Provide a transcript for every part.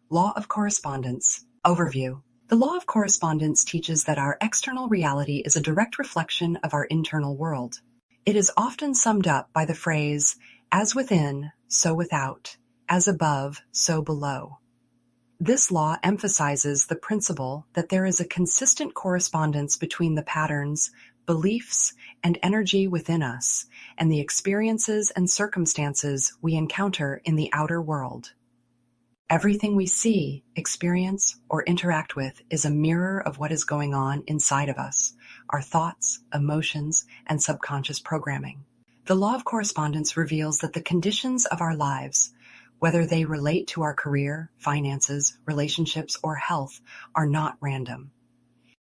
Law of Correspondence. Overview. The law of correspondence teaches that our external reality is a direct reflection of our internal world. It is often summed up by the phrase, as within, so without, as above, so below. This law emphasizes the principle that there is a consistent correspondence between the patterns, beliefs, and energy within us and the experiences and circumstances we encounter in the outer world. Everything we see, experience, or interact with is a mirror of what is going on inside of us, our thoughts, emotions, and subconscious programming. The law of correspondence reveals that the conditions of our lives, whether they relate to our career, finances, relationships, or health, are not random.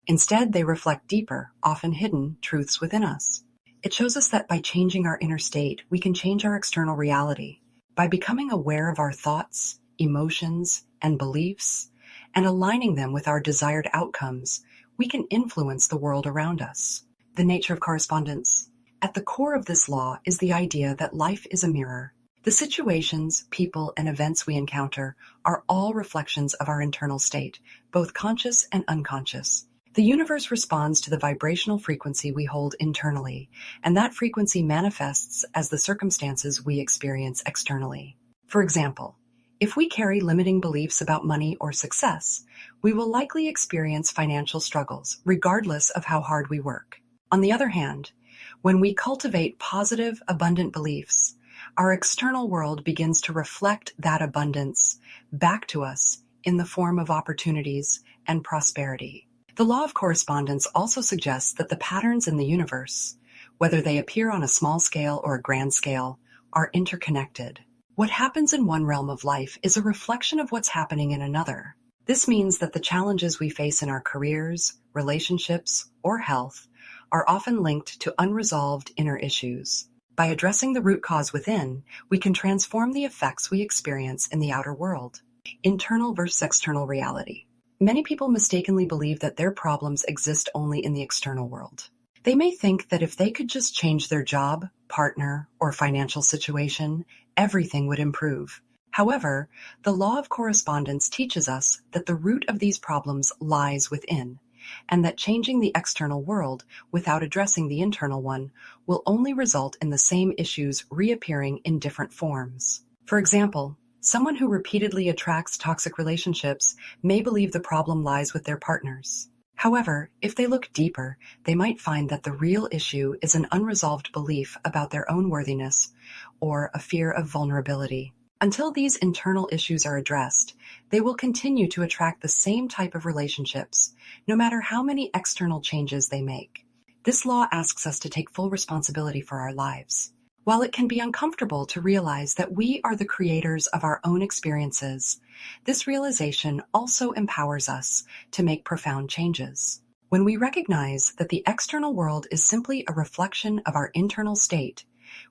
Instead, they reflect deeper, often hidden, truths within us. It shows us that by changing our inner state, we can change our external reality. By becoming aware of our thoughts, emotions, and beliefs, and aligning them with our desired outcomes, we can influence the world around us. The nature of correspondence. At the core of this law is the idea that life is a mirror. The situations, people, and events we encounter are all reflections of our internal state, both conscious and unconscious. The universe responds to the vibrational frequency we hold internally, and that frequency manifests as the circumstances we experience externally. For example, if we carry limiting beliefs about money or success, we will likely experience financial struggles, regardless of how hard we work. On the other hand, when we cultivate positive, abundant beliefs, our external world begins to reflect that abundance back to us in the form of opportunities and prosperity. The law of correspondence also suggests that the patterns in the universe, whether they appear on a small scale or a grand scale, are interconnected. What happens in one realm of life is a reflection of what's happening in another. This means that the challenges we face in our careers, relationships, or health are often linked to unresolved inner issues. By addressing the root cause within, we can transform the effects we experience in the outer world. Internal versus external reality. Many people mistakenly believe that their problems exist only in the external world. They may think that if they could just change their job, partner, or financial situation, everything would improve. However, the law of correspondence teaches us that the root of these problems lies within, and that changing the external world without addressing the internal one will only result in the same issues reappearing in different forms. For example, someone who repeatedly attracts toxic relationships may believe the problem lies with their partners. However, if they look deeper, they might find that the real issue is an unresolved belief about their own worthiness or a fear of vulnerability. Until these internal issues are addressed, they will continue to attract the same type of relationships, no matter how many external changes they make. This law asks us to take full responsibility for our lives. While it can be uncomfortable to realize that we are the creators of our own experiences, this realization also empowers us to make profound changes. When we recognize that the external world is simply a reflection of our internal state,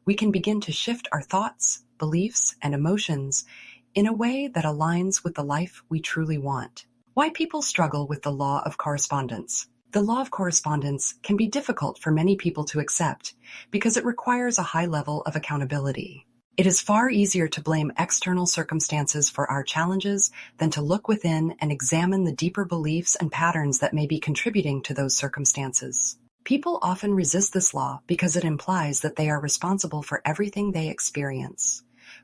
we can begin to shift our thoughts, beliefs, and emotions in a way that aligns with the life we truly want. Why people struggle with the law of correspondence. The law of correspondence can be difficult for many people to accept because it requires a high level of accountability. It is far easier to blame external circumstances for our challenges than to look within and examine the deeper beliefs and patterns that may be contributing to those circumstances. People often resist this law because it implies that they are responsible for everything they experience,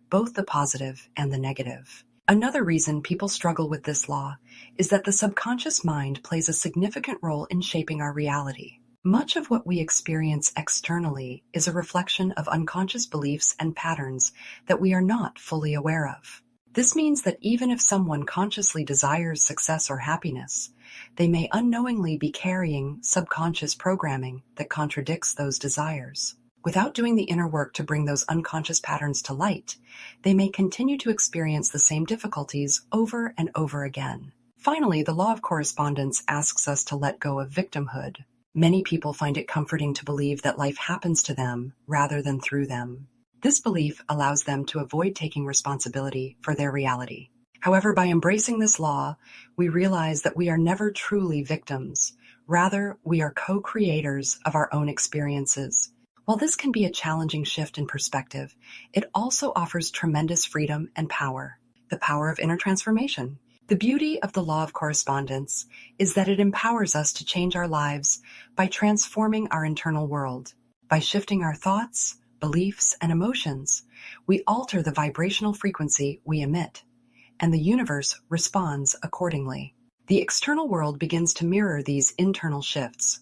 both the positive and the negative. Another reason people struggle with this law is that the subconscious mind plays a significant role in shaping our reality. Much of what we experience externally is a reflection of unconscious beliefs and patterns that we are not fully aware of. This means that even if someone consciously desires success or happiness, they may unknowingly be carrying subconscious programming that contradicts those desires. Without doing the inner work to bring those unconscious patterns to light, they may continue to experience the same difficulties over and over again. Finally, the law of correspondence asks us to let go of victimhood. Many people find it comforting to believe that life happens to them rather than through them. This belief allows them to avoid taking responsibility for their reality. However, by embracing this law, we realize that we are never truly victims. Rather, we are co-creators of our own experiences. While this can be a challenging shift in perspective, it also offers tremendous freedom and power. The power of inner transformation. The beauty of the law of correspondence is that it empowers us to change our lives by transforming our internal world. By shifting our thoughts, beliefs, and emotions, we alter the vibrational frequency we emit, and the universe responds accordingly. The external world begins to mirror these internal shifts,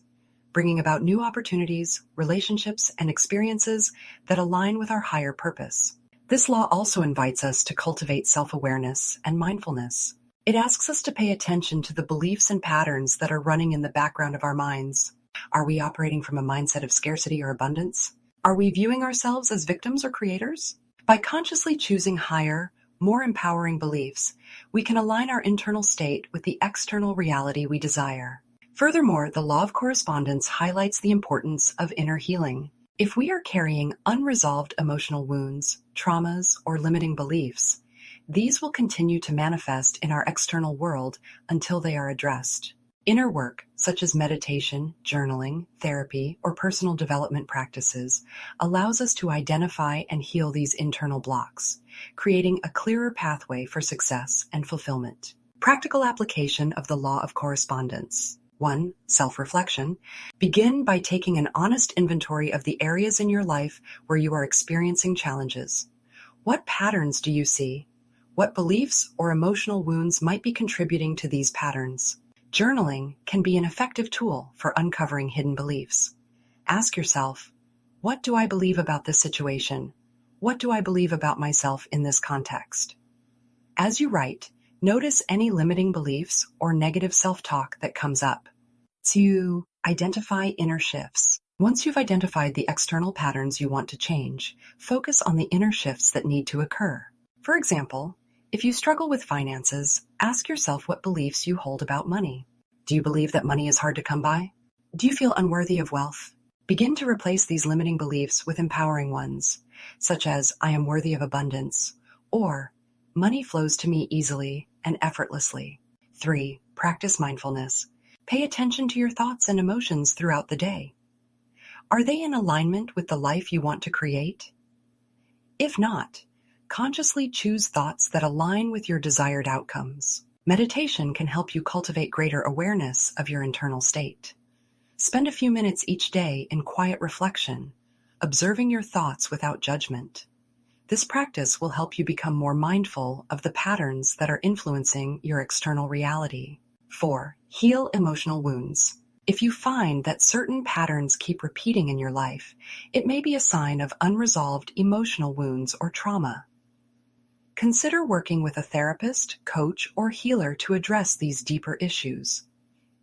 bringing about new opportunities, relationships, and experiences that align with our higher purpose. This law also invites us to cultivate self-awareness and mindfulness. It asks us to pay attention to the beliefs and patterns that are running in the background of our minds. Are we operating from a mindset of scarcity or abundance? Are we viewing ourselves as victims or creators? By consciously choosing higher, more empowering beliefs, we can align our internal state with the external reality we desire. Furthermore, the law of correspondence highlights the importance of inner healing. If we are carrying unresolved emotional wounds, traumas, or limiting beliefs, these will continue to manifest in our external world until they are addressed. Inner work, such as meditation, journaling, therapy, or personal development practices, allows us to identify and heal these internal blocks, creating a clearer pathway for success and fulfillment. Practical application of the law of correspondence. 1. Self-reflection. Begin by taking an honest inventory of the areas in your life where you are experiencing challenges. What patterns do you see? What beliefs or emotional wounds might be contributing to these patterns? Journaling can be an effective tool for uncovering hidden beliefs. Ask yourself, what do I believe about this situation? What do I believe about myself in this context? As you write, notice any limiting beliefs or negative self-talk that comes up. 2. Identify inner shifts. Once you've identified the external patterns you want to change, focus on the inner shifts that need to occur. For example, if you struggle with finances, ask yourself what beliefs you hold about money. Do you believe that money is hard to come by? Do you feel unworthy of wealth? Begin to replace these limiting beliefs with empowering ones, such as I am worthy of abundance, or money flows to me easily and effortlessly. 3. Practice mindfulness. Pay attention to your thoughts and emotions throughout the day. Are they in alignment with the life you want to create? If not, consciously choose thoughts that align with your desired outcomes. Meditation can help you cultivate greater awareness of your internal state. Spend a few minutes each day in quiet reflection, observing your thoughts without judgment. This practice will help you become more mindful of the patterns that are influencing your external reality. 4. Heal emotional wounds. If you find that certain patterns keep repeating in your life, it may be a sign of unresolved emotional wounds or trauma. Consider working with a therapist, coach, or healer to address these deeper issues.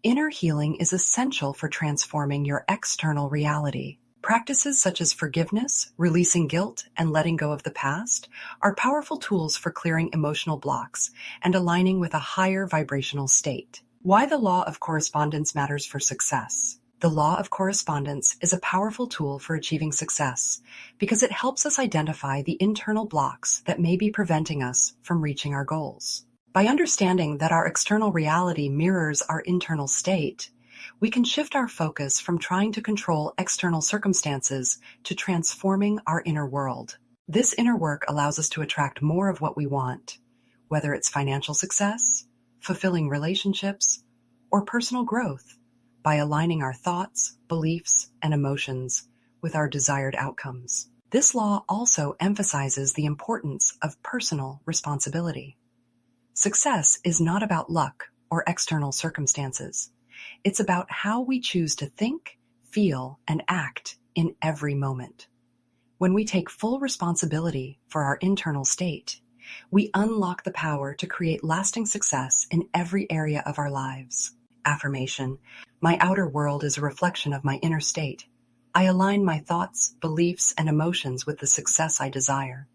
Inner healing is essential for transforming your external reality. Practices such as forgiveness, releasing guilt, and letting go of the past are powerful tools for clearing emotional blocks and aligning with a higher vibrational state. Why the law of correspondence matters for success. The law of correspondence is a powerful tool for achieving success because it helps us identify the internal blocks that may be preventing us from reaching our goals. By understanding that our external reality mirrors our internal state, we can shift our focus from trying to control external circumstances to transforming our inner world. This inner work allows us to attract more of what we want, whether it's financial success, fulfilling relationships, or personal growth, by aligning our thoughts, beliefs, and emotions with our desired outcomes. This law also emphasizes the importance of personal responsibility. Success is not about luck or external circumstances. It's about how we choose to think, feel, and act in every moment. When we take full responsibility for our internal state, we unlock the power to create lasting success in every area of our lives. Affirmation: my outer world is a reflection of my inner state. I align my thoughts, beliefs, and emotions with the success I desire.